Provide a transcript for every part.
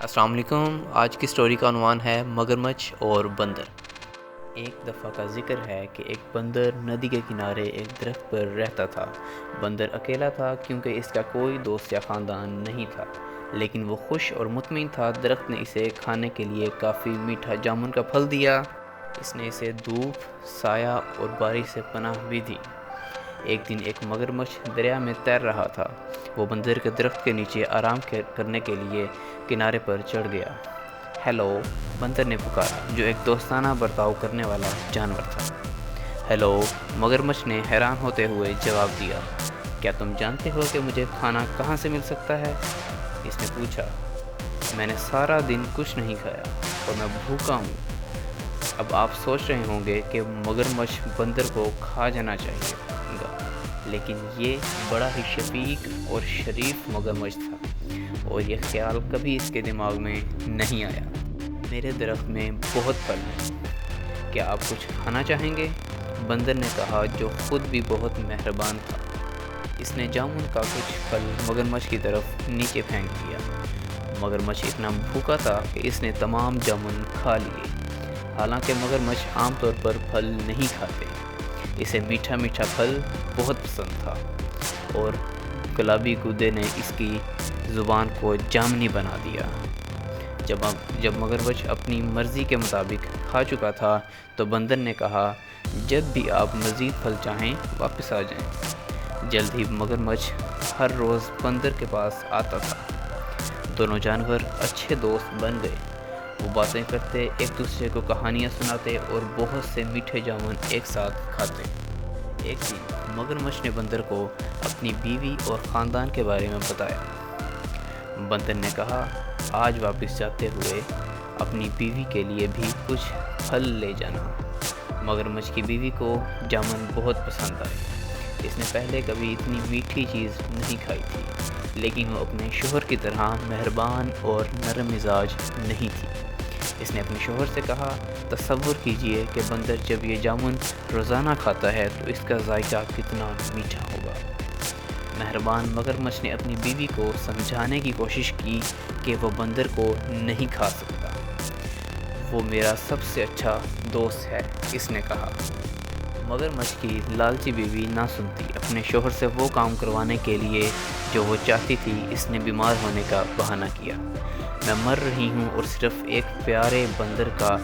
السلام علیکم۔ آج کی سٹوری کا عنوان ہے مگرمچھ اور بندر۔ ایک دفعہ کا ذکر ہے کہ ایک بندر ندی کے کنارے ایک درخت پر رہتا تھا۔ بندر اکیلا تھا کیونکہ اس کا کوئی دوست یا خاندان نہیں تھا، لیکن وہ خوش اور مطمئن تھا۔ درخت نے اسے کھانے کے لیے کافی میٹھا جامن کا پھل دیا۔ اس نے اسے دھوپ، سایہ اور بارش سے پناہ بھی دی۔ ایک دن ایک مگرمچھ دریا میں تیر رہا تھا۔ وہ بندر کے درخت کے نیچے آرام کرنے کے لیے کنارے پر چڑھ گیا۔ ہیلو، بندر نے پکارا، جو ایک دوستانہ برتاؤ کرنے والا جانور تھا۔ ہیلو، مگرمچھ نے حیران ہوتے ہوئے جواب دیا، کیا تم جانتے ہو کہ مجھے کھانا کہاں سے مل سکتا ہے؟ اس نے پوچھا، میں نے سارا دن کچھ نہیں کھایا اور میں بھوکا ہوں۔ اب آپ سوچ رہے ہوں گے کہ مگرمچھ بندر کو کھا جانا چاہیے گا، لیکن یہ بڑا ہی شفیق اور شریف مگرمچھ تھا، اور یہ خیال کبھی اس کے دماغ میں نہیں آیا۔ میرے درخت میں بہت پھل ہیں، کیا آپ کچھ کھانا چاہیں گے؟ بندر نے کہا، جو خود بھی بہت مہربان تھا۔ اس نے جامن کا کچھ پھل مگرمچھ کی طرف نیچے پھینک دیا۔ مگرمچھ اتنا بھوکا تھا کہ اس نے تمام جامن کھا لیے۔ حالانکہ مگرمچھ عام طور پر پھل نہیں کھاتے، اسے میٹھا میٹھا پھل بہت پسند تھا، اور گلابی گودے نے اس کی زبان کو جامنی بنا دیا۔ جب مگرمچھ اپنی مرضی کے مطابق کھا چکا تھا تو بندر نے کہا، جب بھی آپ مزید پھل چاہیں واپس آ جائیں۔ جلد ہی مگرمچھ ہر روز بندر کے پاس آتا تھا۔ دونوں جانور اچھے دوست بن گئے۔ وہ باتیں کرتے، ایک دوسرے کو کہانیاں سناتے اور بہت سے میٹھے جامن ایک ساتھ کھاتے۔ ایک دن مگرمچھ نے بندر کو اپنی بیوی اور خاندان کے بارے میں بتایا۔ بندر نے کہا، آج واپس جاتے ہوئے اپنی بیوی کے لیے بھی کچھ پھل لے جانا۔ مگرمچھ کی بیوی کو جامن بہت پسند آئے۔ اس نے پہلے کبھی اتنی میٹھی چیز نہیں کھائی تھی، لیکن وہ اپنے شوہر کی طرح مہربان اور نرم مزاج نہیں تھی۔ اس نے اپنے شوہر سے کہا، تصور کیجئے کہ بندر جب یہ جامن روزانہ کھاتا ہے تو اس کا ذائقہ کتنا میٹھا ہوگا۔ مہربان مگرمچھ نے اپنی بیوی کو سمجھانے کی کوشش کی کہ وہ بندر کو نہیں کھا سکتا۔ وہ میرا سب سے اچھا دوست ہے، اس نے کہا۔ مگرمچھ کی لالچی بیوی نہ سنتی۔ اپنے شوہر سے وہ کام کروانے کے لیے جو وہ چاہتی تھی، اس نے بیمار ہونے کا بہانہ کیا۔ میں مر رہی ہوں اور صرف ایک پیارے بندر کا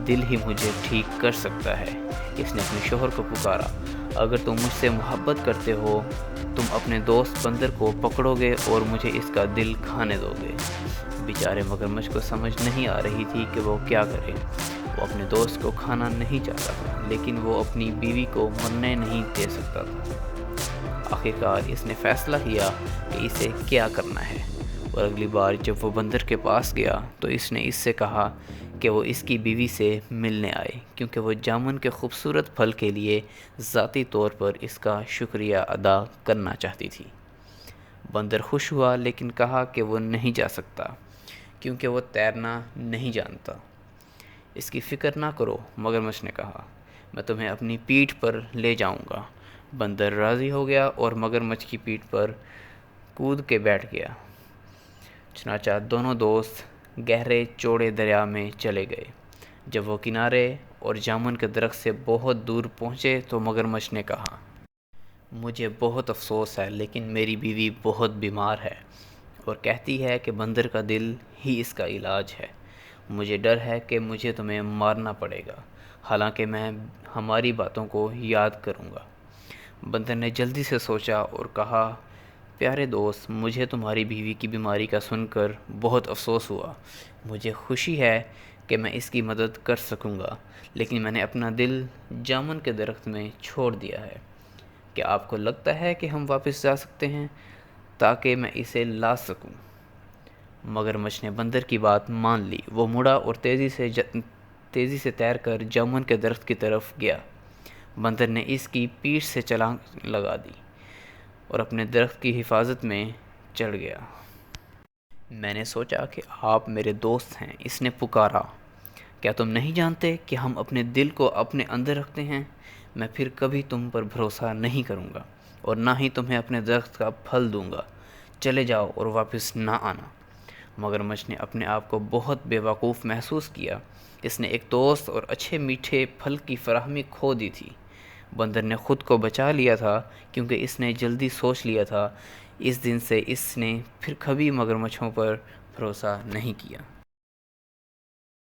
دل ہی مجھے ٹھیک کر سکتا ہے، اس نے اپنے شوہر کو پکارا۔ اگر تم مجھ سے محبت کرتے ہو، تم اپنے دوست بندر کو پکڑو گے اور مجھے اس کا دل کھانے دو گے۔ بیچارے مگرمچھ کو سمجھ نہیں آ رہی تھی کہ وہ کیا کرے۔ وہ اپنے دوست کو کھانا نہیں چاہتا تھا، لیکن وہ اپنی بیوی کو مرنے نہیں دے سکتا تھا۔ آخرکار اس نے فیصلہ کیا کہ اسے کیا کرنا ہے، اور اگلی بار جب وہ بندر کے پاس گیا تو اس نے اس سے کہا کہ وہ اس کی بیوی سے ملنے آئے، کیونکہ وہ جامن کے خوبصورت پھل کے لیے ذاتی طور پر اس کا شکریہ ادا کرنا چاہتی تھی۔ بندر خوش ہوا، لیکن کہا کہ وہ نہیں جا سکتا کیونکہ وہ تیرنا نہیں جانتا۔ اس کی فکر نہ کرو، مگرمچھ نے کہا، میں تمہیں اپنی پیٹھ پر لے جاؤں گا۔ بندر راضی ہو گیا اور مگرمچھ کی پیٹھ پر کود کے بیٹھ گیا۔ چنانچہ دونوں دوست گہرے چوڑے دریا میں چلے گئے۔ جب وہ کنارے اور جامن کے درخت سے بہت دور پہنچے تو مگرمچھ نے کہا، مجھے بہت افسوس ہے، لیکن میری بیوی بہت بیمار ہے اور کہتی ہے کہ بندر کا دل ہی اس کا علاج ہے۔ مجھے ڈر ہے کہ مجھے تمہیں مارنا پڑے گا، حالانکہ میں ہماری باتوں کو یاد کروں گا۔ بندر نے جلدی سے سوچا اور کہا، پیارے دوست، مجھے تمہاری بیوی کی بیماری کا سن کر بہت افسوس ہوا۔ مجھے خوشی ہے کہ میں اس کی مدد کر سکوں گا، لیکن میں نے اپنا دل جامن کے درخت میں چھوڑ دیا ہے۔ کیا آپ کو لگتا ہے کہ ہم واپس جا سکتے ہیں تاکہ میں اسے لا سکوں؟ مگرمچھ نے بندر کی بات مان لی۔ وہ مڑا اور تیزی سے تیر کر جامن کے درخت کی طرف گیا۔ بندر نے اس کی پیٹھ سے چھلانگ لگا دی اور اپنے درخت کی حفاظت میں چڑھ گیا۔ میں نے سوچا کہ آپ میرے دوست ہیں، اس نے پکارا۔ کیا تم نہیں جانتے کہ ہم اپنے دل کو اپنے اندر رکھتے ہیں؟ میں پھر کبھی تم پر بھروسہ نہیں کروں گا اور نہ ہی تمہیں اپنے درخت کا پھل دوں گا۔ چلے جاؤ اور واپس نہ آنا۔ مگرمچھ نے اپنے آپ کو بہت بیوقوف محسوس کیا۔ اس نے ایک دوست اور اچھے میٹھے پھل کی فراہمی کھو دی تھی۔ بندر نے خود کو بچا لیا تھا کیونکہ اس نے جلدی سوچ لیا تھا۔ اس دن سے اس نے پھر کبھی مگرمچھوں پر بھروسہ نہیں کیا۔